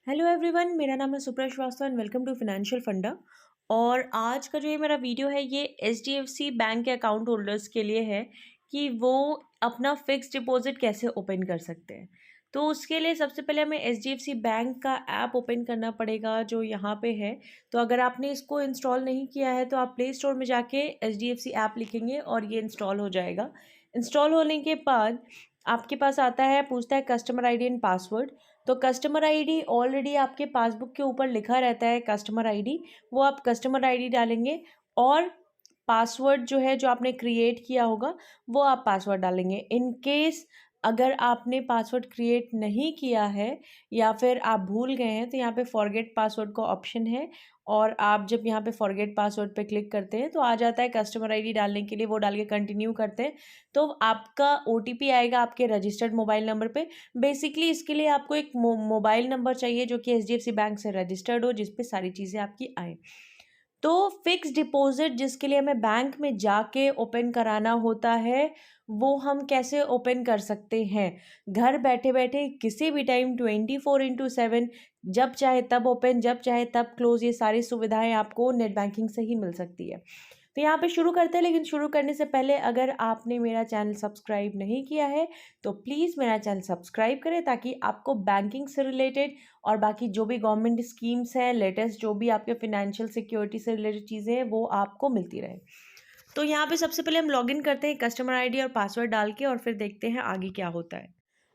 Hello everyone, मेरा नाम है Supra Srivastava and welcome to financial funda. और आज का जो ये मेरा वीडियो है ये एचडीएफसी बैंक के अकाउंट होल्डर्स के लिए है कि वो अपना फिक्स डिपॉजिट कैसे ओपन कर सकते हैं। तो उसके लिए सबसे पहले हमें एचडीएफसी बैंक का ऐप ओपन करना पड़ेगा जो यहाँ पे है। तो अगर आपने इसको इंस्टॉल नहीं किया है तो आप प्ले स्टोर में जाके एचडीएफसी ऐप लिखेंगे और ये इंस्टॉल हो जाएगा। इंस्टॉल होने के बाद आपके पास आता है, पूछता है कस्टमर आईडी एंड पासवर्ड। तो कस्टमर आईडी ऑलरेडी आपके पासबुक के ऊपर लिखा रहता है कस्टमर आईडी, वो आप कस्टमर आईडी डालेंगे और पासवर्ड जो है जो आपने क्रिएट किया होगा वो आप पासवर्ड डालेंगे। इन केस अगर आपने पासवर्ड क्रिएट नहीं किया है या फिर आप भूल गए हैं तो यहाँ पे फॉरगेट पासवर्ड का ऑप्शन है और आप जब यहाँ पे फॉरगेट पासवर्ड पे क्लिक करते हैं तो आ जाता है कस्टमर आईडी डालने के लिए, वो डाल के कंटिन्यू करते हैं तो आपका ओटीपी आएगा आपके रजिस्टर्ड मोबाइल नंबर पे। बेसिकली इसके लिए आपको एक मोबाइल नंबर चाहिए जो कि एचडीएफसी बैंक से रजिस्टर्ड हो, जिस पे सारी चीज़ें आपकी आए। तो फिक्स डिपॉजिट जिसके लिए हमें बैंक में जाके ओपन कराना होता है वो हम कैसे ओपन कर सकते हैं घर बैठे बैठे किसी भी टाइम 24/7, जब चाहे तब ओपन जब चाहे तब क्लोज, ये सारी सुविधाएं आपको नेट बैंकिंग से ही मिल सकती है। तो यहाँ पे शुरू करते हैं, लेकिन शुरू करने से पहले अगर आपने मेरा चैनल सब्सक्राइब नहीं किया है तो प्लीज़ मेरा चैनल सब्सक्राइब करें ताकि आपको बैंकिंग से रिलेटेड और बाकी जो भी गवर्नमेंट स्कीम्स हैं, लेटेस्ट जो भी आपके फिनेंशियल सिक्योरिटी से रिलेटेड चीज़ें हैं वो आपको मिलती रहे। तो यहाँ पे सबसे पहले हम लॉगिन करते हैं कस्टमर आईडी और पासवर्ड डाल के और फिर देखते हैं आगे क्या होता है।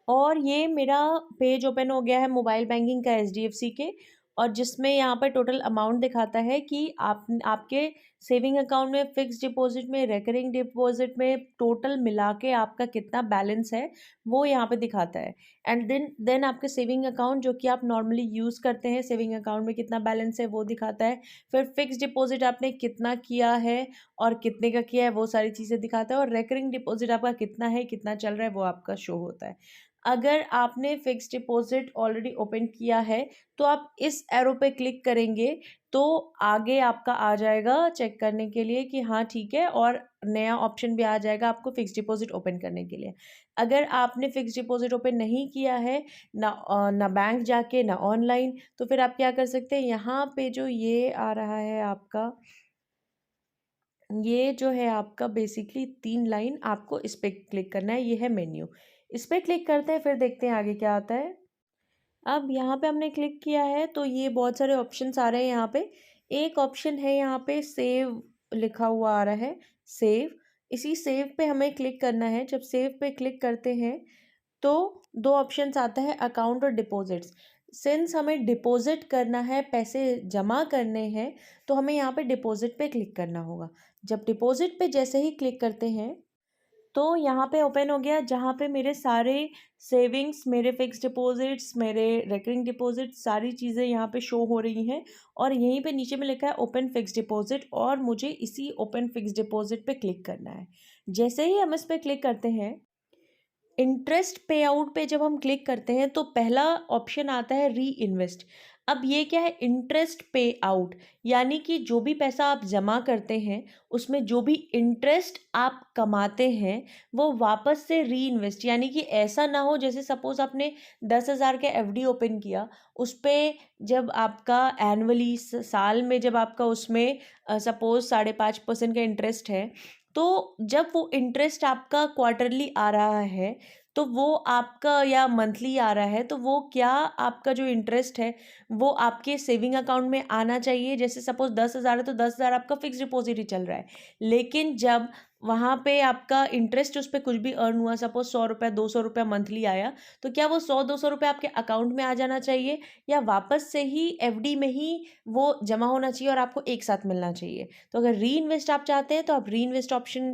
और ये मेरा पेज ओपन हो गया है मोबाइल बैंकिंग का एचडीएफसी के, और जिसमें यहाँ पर टोटल अमाउंट दिखाता है कि आपके सेविंग अकाउंट में, फिक्स डिपॉजिट में, रेकरिंग डिपॉजिट में टोटल मिला के आपका कितना बैलेंस है वो यहाँ पे दिखाता है। एंड देन आपके सेविंग अकाउंट जो कि आप नॉर्मली यूज़ करते हैं, सेविंग अकाउंट में कितना बैलेंस है वो दिखाता है। फिर फिक्स डिपॉजिट आपने कितना किया है और कितने का किया है वो सारी चीज़ें दिखाता है, और रेकरिंग डिपॉजिट आपका कितना है, कितना चल रहा है वो आपका शो होता है। अगर आपने फिक्स डिपॉजिट ऑलरेडी ओपन किया है तो आप इस एरो पे क्लिक करेंगे तो आगे आपका आ जाएगा चेक करने के लिए कि हाँ ठीक है, और नया ऑप्शन भी आ जाएगा आपको फिक्स डिपॉजिट ओपन करने के लिए। अगर आपने फिक्स डिपॉजिट ओपन नहीं किया है, ना बैंक जाके ना ऑनलाइन, तो फिर आप क्या कर सकते हैं, यहाँ पे जो ये आ रहा है आपका, ये जो है आपका बेसिकली 3 लाइन, आपको इस पे क्लिक करना है, ये है मेन्यू। इस पे क्लिक करते हैं, फिर देखते हैं आगे क्या आता है। अब यहाँ पे हमने क्लिक किया है तो ये बहुत सारे ऑप्शंस आ रहे हैं। यहाँ पे एक ऑप्शन है, यहाँ पे सेव लिखा हुआ आ रहा है, सेव। इसी सेव पे हमें क्लिक करना है। जब सेव पे क्लिक करते हैं तो दो ऑप्शंस आता है, अकाउंट और डिपॉजिट्स। सिंस हमें डिपॉजिट करना है, पैसे जमा करने हैं, तो हमें यहाँ पे डिपॉजिट पे क्लिक करना होगा। जब डिपॉजिट पे जैसे ही क्लिक करते हैं तो यहाँ पे ओपन हो गया जहाँ पे मेरे सारे सेविंग्स, मेरे फिक्स डिपॉजिट्स, मेरे रेकरिंग डिपॉजिट्स, सारी चीज़ें यहाँ पे शो हो रही हैं। और यहीं पे नीचे में लिखा है ओपन फिक्स डिपॉजिट, और मुझे इसी ओपन फिक्स डिपॉजिट पे क्लिक करना है। जैसे ही हम इस पे क्लिक करते हैं, इंटरेस्ट पे आउट पे जब हम क्लिक करते हैं तो पहला ऑप्शन आता है री इन्वेस्ट। अब ये क्या है, इंटरेस्ट पे आउट, यानी कि जो भी पैसा आप जमा करते हैं उसमें जो भी इंटरेस्ट आप कमाते हैं वो वापस से री इन्वेस्ट, यानी कि ऐसा ना हो जैसे सपोज आपने 10,000 का एफडी ओपन किया, उस पर जब आपका एनुअली साल में जब आपका उसमें सपोज 5.5% का इंटरेस्ट है, तो जब वो इंटरेस्ट आपका क्वार्टरली आ रहा है तो वो आपका, या मंथली आ रहा है, तो वो क्या, आपका जो इंटरेस्ट है वो आपके सेविंग अकाउंट में आना चाहिए। जैसे सपोज 10,000 है तो 10,000 आपका फिक्स डिपॉजिट ही चल रहा है, लेकिन जब वहाँ पे आपका इंटरेस्ट उस पर कुछ भी अर्न हुआ, सपोज 100 रुपये 200 रुपये मंथली आया, तो क्या वो 100-200 रुपये आपके अकाउंट में आ जाना चाहिए, या वापस से ही एफडी में ही वो जमा होना चाहिए और आपको एक साथ मिलना चाहिए। तो अगर री इन्वेस्ट आप चाहते हैं तो आप री इन्वेस्ट ऑप्शन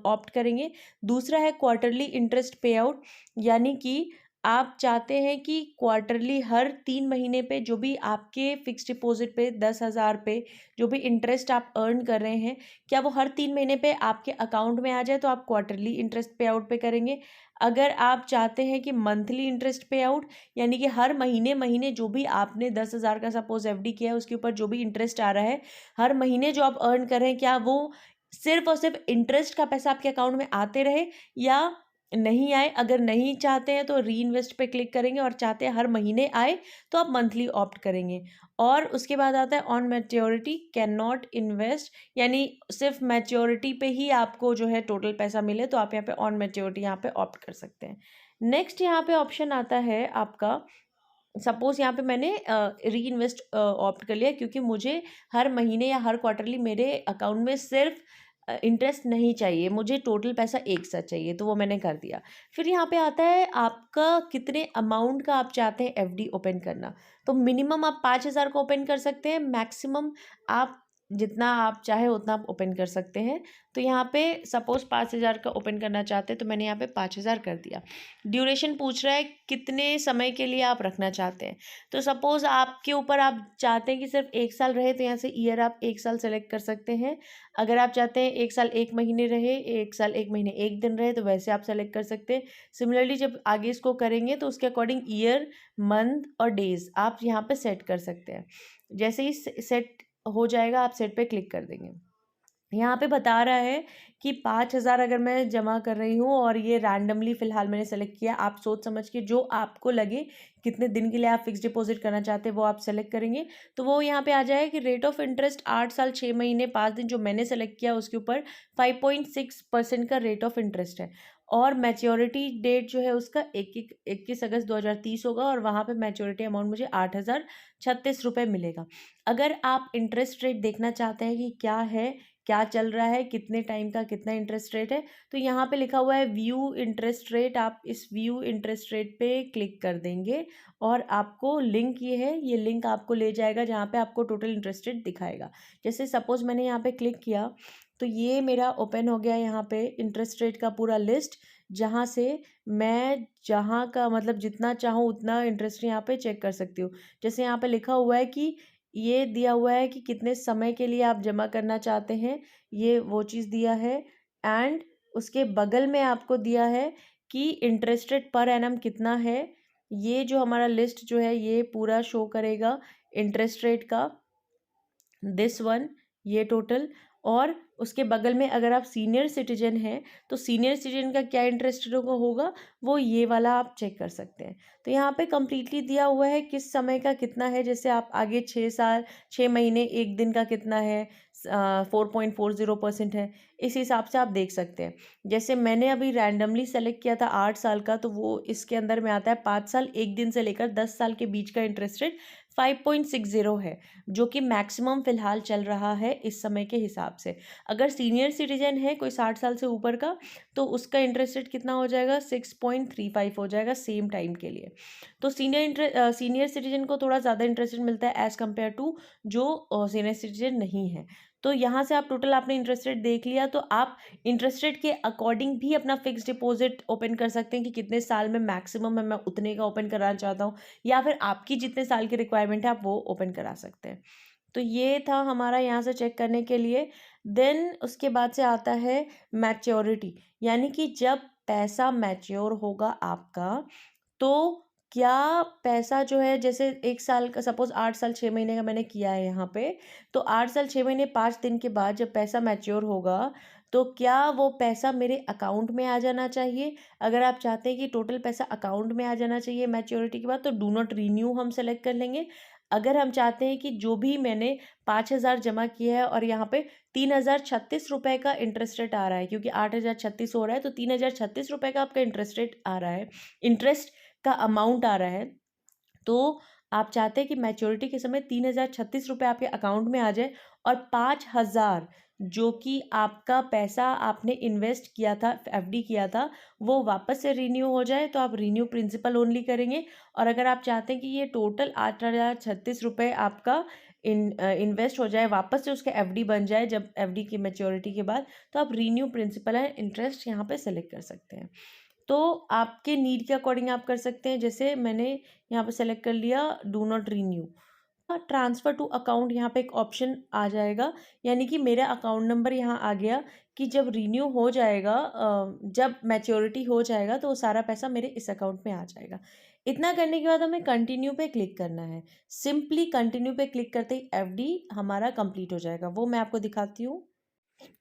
ऑप्ट करेंगे। दूसरा है क्वार्टरली इंटरेस्ट पे आउट, यानी कि आप चाहते हैं कि क्वार्टरली हर 3 महीने पे जो भी आपके फिक्स डिपॉजिट पे 10,000 पे जो भी इंटरेस्ट आप अर्न कर रहे हैं, क्या वो हर 3 महीने पे आपके अकाउंट में आ जाए, तो आप क्वार्टरली इंटरेस्ट पे आउट पे करेंगे। अगर आप चाहते हैं कि मंथली इंटरेस्ट पे आउट, यानी कि हर महीने महीने जो भी आपने 10,000 का सपोज एफडी किया है उसके ऊपर जो भी इंटरेस्ट आ रहा है, हर महीने जो आप अर्न कर रहे हैं, क्या वो सिर्फ और सिर्फ इंटरेस्ट का पैसा आपके अकाउंट में आते रहे, या नहीं आए, अगर नहीं चाहते हैं तो री इन्वेस्ट पे क्लिक करेंगे, और चाहते हैं हर महीने आए तो आप मंथली ऑप्ट करेंगे। और उसके बाद आता है on maturity can not invest, यानी सिर्फ मैच्योरिटी पे ही आपको जो है टोटल पैसा मिले, तो आप यहाँ पे ऑन मैच्योरिटी यहाँ पे ऑप्ट कर सकते हैं। नेक्स्ट यहाँ पे ऑप्शन आता है आपका, सपोज यहाँ पे मैंने री इन्वेस्ट ऑप्ट कर लिया, क्योंकि मुझे हर महीने या हर क्वार्टरली मेरे अकाउंट में सिर्फ इंटरेस्ट नहीं चाहिए, मुझे टोटल पैसा एक साथ चाहिए, तो वो मैंने कर दिया। फिर यहाँ पे आता है आपका कितने अमाउंट का आप चाहते हैं एफडी ओपन करना। तो मिनिमम आप 5,000 का ओपन कर सकते हैं, मैक्सिमम आप जितना आप चाहे उतना आप ओपन कर सकते हैं। तो यहाँ पे सपोज 5,000 का ओपन करना चाहते हैं, तो मैंने यहाँ पे 5,000 कर दिया। ड्यूरेशन पूछ रहा है कितने समय के लिए आप रखना चाहते हैं। तो सपोज आपके ऊपर, आप चाहते हैं कि सिर्फ 1 साल रहे, तो यहाँ से ईयर आप 1 साल सेलेक्ट कर सकते हैं। अगर आप चाहते हैं 1 साल 1 महीने रहे, 1 साल 1 महीने 1 दिन रहे, तो वैसे आप सेलेक्ट कर सकते हैं। सिमिलरली जब आगे इसको करेंगे तो उसके अकॉर्डिंग ईयर, मंथ और डेज आप यहाँ पे सेट कर सकते हैं। जैसे ही सेट हो जाएगा आप सेट पे क्लिक कर देंगे। यहाँ पे बता रहा है कि 5,000 अगर मैं जमा कर रही हूँ, और ये रैंडमली फ़िलहाल मैंने सेलेक्ट किया, आप सोच समझ के जो आपको लगे कितने दिन के लिए आप फिक्स डिपॉजिट करना चाहते हैं वो आप सेलेक्ट करेंगे। तो वो यहाँ पे आ जाएगा कि रेट ऑफ इंटरेस्ट 8 साल 6 महीने 5 दिन जो मैंने सेलेक्ट किया उसके ऊपर 5.6% का रेट ऑफ इंटरेस्ट है। और मैच्योरिटी डेट जो है उसका 21 अगस्त 2030 होगा, और वहाँ पे मैच्योरिटी अमाउंट मुझे 8,036 रुपये मिलेगा। अगर आप इंटरेस्ट रेट देखना चाहते हैं कि क्या है, क्या चल रहा है, कितने टाइम का कितना इंटरेस्ट रेट है, तो यहाँ पे लिखा हुआ है व्यू इंटरेस्ट रेट, आप इस व्यू इंटरेस्ट रेट पे क्लिक कर देंगे, और आपको लिंक ये लिंक आपको ले जाएगा जहाँ पे आपको टोटल इंटरेस्ट रेट दिखाएगा। जैसे सपोज मैंने यहाँ पे क्लिक किया, तो ये मेरा ओपन हो गया यहाँ पे इंटरेस्ट रेट का पूरा लिस्ट, जहाँ से मैं जहाँ का मतलब जितना चाहूँ उतना इंटरेस्ट यहाँ पे चेक कर सकती हूँ। जैसे यहाँ पे लिखा हुआ है कि ये दिया हुआ है कि कितने समय के लिए आप जमा करना चाहते हैं, ये वो चीज़ दिया है। एंड उसके बगल में आपको दिया है कि इंटरेस्ट रेट पर एनम कितना है। ये जो हमारा लिस्ट जो है ये पूरा शो करेगा इंटरेस्ट रेट का, दिस वन, ये टोटल। और उसके बगल में अगर आप सीनियर सिटीजन हैं तो सीनियर सिटीजन का क्या इंटरेस्ट होगा वो ये वाला आप चेक कर सकते हैं। तो यहाँ पे कम्प्लीटली दिया हुआ है किस समय का कितना है। जैसे आप आगे 6 साल 6 महीने 1 दिन का कितना है, 4.40% है, इस हिसाब से आप देख सकते हैं। जैसे मैंने अभी रैंडमली सेलेक्ट किया था 8 साल का, तो वो इसके अंदर में आता है 5 साल 1 दिन से लेकर 10 साल के बीच का इंटरेस्ट रेट 5.60 है, जो कि मैक्सिमम फ़िलहाल चल रहा है इस समय के हिसाब से। अगर सीनियर सिटीजन है कोई 60 साल से ऊपर का, तो उसका इंटरेस्ट रेट कितना हो जाएगा, 6.35 हो जाएगा सेम टाइम के लिए। तो सीनियर सिटीजन को थोड़ा ज़्यादा इंटरेस्ट रेट मिलता है एज़ कम्पेयर टू जो सीनियर सिटीजन नहीं है। तो यहाँ से आप टोटल आपने इंटरेस्ट रेट देख लिया, तो आप इंटरेस्ट रेट के अकॉर्डिंग भी अपना फिक्स डिपॉजिट ओपन कर सकते हैं कि कितने साल में मैक्सिमम है, मैं उतने का ओपन कराना चाहता हूँ, या फिर आपकी जितने साल की रिक्वायरमेंट है आप वो ओपन करा सकते हैं। तो ये था हमारा यहाँ से चेक करने के लिए। देन उसके बाद से आता है मैच्योरिटी, यानी कि जब पैसा मैच्योर होगा आपका, तो क्या पैसा जो है, जैसे 1 साल का सपोज 8 साल 6 महीने का मैंने किया है यहाँ पे, तो 8 साल 6 महीने 5 दिन के बाद जब पैसा मैच्योर होगा, तो क्या वो पैसा मेरे अकाउंट में आ जाना चाहिए। अगर आप चाहते हैं कि टोटल पैसा अकाउंट में आ जाना चाहिए मैच्योरिटी के बाद, तो डू नॉट रीन्यू हम सेलेक्ट कर लेंगे। अगर हम चाहते हैं कि जो भी मैंने 5,000 जमा किया है और यहाँ पे 3,036 रुपये का इंटरेस्ट रेट आ रहा है, क्योंकि 8,036 हो रहा है, तो 3,036 रुपये का आपका इंटरेस्ट रेट आ रहा है, इंटरेस्ट का अमाउंट आ रहा है। तो आप चाहते हैं कि मैच्योरिटी के समय 3,036 रुपये आपके अकाउंट में आ जाए, और 5,000 जो कि आपका पैसा आपने इन्वेस्ट किया था, एफडी किया था, वो वापस से रीन्यू हो जाए, तो आप रीन्यू प्रिंसिपल ओनली करेंगे। और अगर आप चाहते हैं कि ये टोटल 8,036 रुपये आपका इन्वेस्ट हो जाए, वापस से उसका एफडी बन जाए जब एफडी की मैच्योरिटी के बाद, तो आप रीन्यू प्रिंसिपल एंड इंटरेस्ट यहाँ पे सेलेक्ट कर सकते हैं। तो आपके नीड के अकॉर्डिंग आप कर सकते हैं। जैसे मैंने यहाँ पे सेलेक्ट कर लिया do not renew. Transfer to account यहाँ पे एक ऑप्शन आ जाएगा, यानी कि मेरा अकाउंट नंबर यहाँ आ गया कि जब रीन्यू हो जाएगा, जब मैच्योरिटी हो जाएगा, तो वो सारा पैसा मेरे इस अकाउंट में आ जाएगा। इतना करने के बाद हमें कंटिन्यू पे क्लिक करना है। सिंपली कंटिन्यू पे क्लिक करते ही एफडी हमारा कंप्लीट हो जाएगा। वो मैं आपको दिखाती हूँ।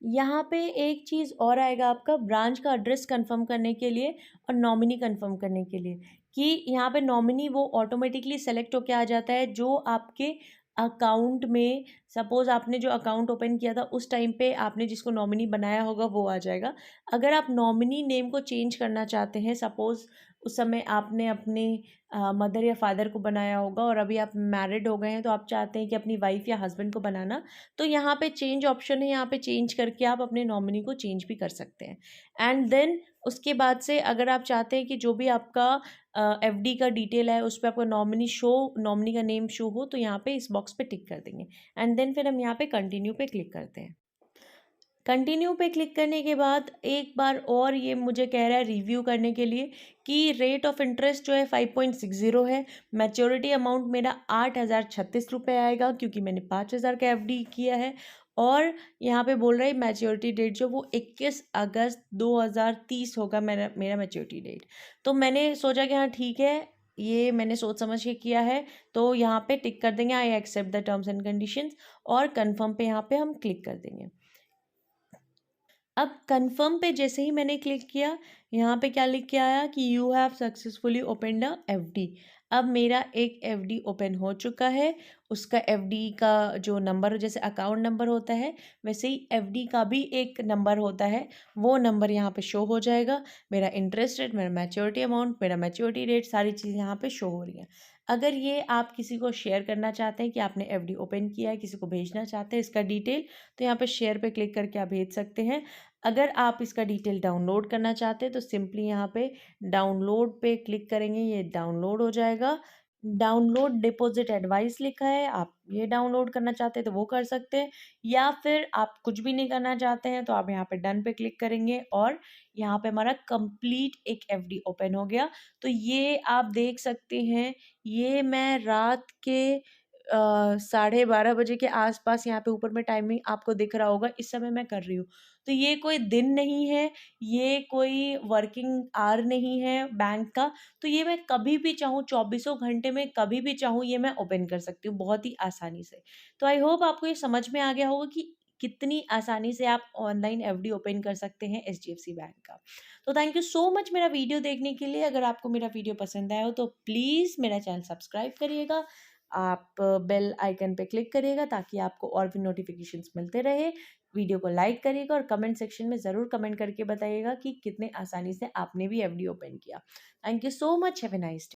यहाँ पे एक चीज़ और आएगा आपका ब्रांच का एड्रेस कंफर्म करने के लिए और नॉमिनी कंफर्म करने के लिए, कि यहाँ पे नॉमिनी वो ऑटोमेटिकली सेलेक्ट होके आ जाता है जो आपके अकाउंट में, सपोज़ आपने जो अकाउंट ओपन किया था उस टाइम पे आपने जिसको नॉमिनी बनाया होगा वो आ जाएगा। अगर आप नॉमिनी नेम को चेंज करना चाहते हैं, सपोज़ उस समय आपने अपने मदर या फादर को बनाया होगा और अभी आप मैरिड हो गए हैं, तो आप चाहते हैं कि अपनी वाइफ़ या हस्बैंड को बनाना, तो यहाँ पे चेंज ऑप्शन है, यहाँ पे चेंज करके आप अपने नॉमिनी को चेंज भी कर सकते हैं। एंड देन उसके बाद से अगर आप चाहते हैं कि जो भी आपका एफडी का डिटेल है उस पे आपका नॉमिनी का नेम शो हो, तो यहाँ पे इस बॉक्स पे टिक कर देंगे। एंड देन फिर हम यहाँ पे कंटिन्यू पे क्लिक करते हैं। कंटिन्यू पे क्लिक करने के बाद एक बार और ये मुझे कह रहा है रिव्यू करने के लिए कि रेट ऑफ इंटरेस्ट जो है 5.60 है। मैच्योरिटी अमाउंट मेरा 8,036 रुपये आएगा क्योंकि मैंने 5,000 का एफडी किया है। और यहाँ पे बोल रहा है मैच्योरिटी डेट जो वो 21 अगस्त 2030 होगा मेरा मेरा मैच्योरिटी डेट। तो मैंने सोचा कि हाँ ठीक है, ये मैंने सोच समझ के किया है, तो यहाँ पे टिक कर देंगे I accept the terms and conditions, और कन्फर्म पे यहाँ पे हम क्लिक कर देंगे। अब कन्फर्म पे जैसे ही मैंने क्लिक किया, यहाँ पे क्या लिख के आया कि you have successfully opened a FD. अब मेरा एक एफडी ओपन हो चुका है। उसका एफडी का जो नंबर, जैसे अकाउंट नंबर होता है वैसे ही एफडी का भी एक नंबर होता है, वो नंबर यहाँ पे शो हो जाएगा। मेरा इंटरेस्ट रेट, मेरा मैच्योरिटी अमाउंट, मेरा मैच्योरिटी डेट, सारी चीज़ यहाँ पे शो हो रही हैं। अगर ये आप किसी को शेयर करना चाहते हैं कि आपने एफडी ओपन किया है, किसी को भेजना चाहते हैं इसका डिटेल, तो यहाँ पे शेयर पे क्लिक करके आप भेज सकते हैं। अगर आप इसका डिटेल डाउनलोड करना चाहते हैं तो सिंपली यहाँ पे डाउनलोड पे क्लिक करेंगे, ये डाउनलोड हो जाएगा। डाउनलोड डिपॉजिट एडवाइस लिखा है, आप ये डाउनलोड करना चाहते हैं तो वो कर सकते हैं, या फिर आप कुछ भी नहीं करना चाहते हैं तो आप यहाँ पे डन पे क्लिक करेंगे और यहाँ पे हमारा कंप्लीट एक एफडी ओपन हो गया। तो ये आप देख सकते हैं, ये मैं रात के 12:30 बजे के आसपास, यहाँ पे ऊपर में टाइमिंग आपको दिख रहा होगा, इस समय मैं कर रही हूँ। तो ये कोई दिन नहीं है, ये कोई वर्किंग आवर नहीं है बैंक का, तो ये मैं कभी भी चाहूँ 24 घंटे में कभी भी चाहूँ ये मैं ओपन कर सकती हूँ बहुत ही आसानी से। तो आई होप आपको ये समझ में आ गया होगा कि कितनी आसानी से आप ऑनलाइन एफडी ओपन कर सकते हैं एचडीएफसी बैंक का। तो थैंक यू सो मच मेरा वीडियो देखने के लिए। अगर आपको मेरा वीडियो पसंद आया हो तो प्लीज़ मेरा चैनल सब्सक्राइब करिएगा, आप बेल आइकन पे क्लिक करिएगा ताकि आपको और भी नोटिफिकेशंस मिलते रहे। वीडियो को लाइक करिएगा और कमेंट सेक्शन में ज़रूर कमेंट करके बताइएगा कि कितने आसानी से आपने भी एफडी ओपन किया। Thank you so much, have a nice day.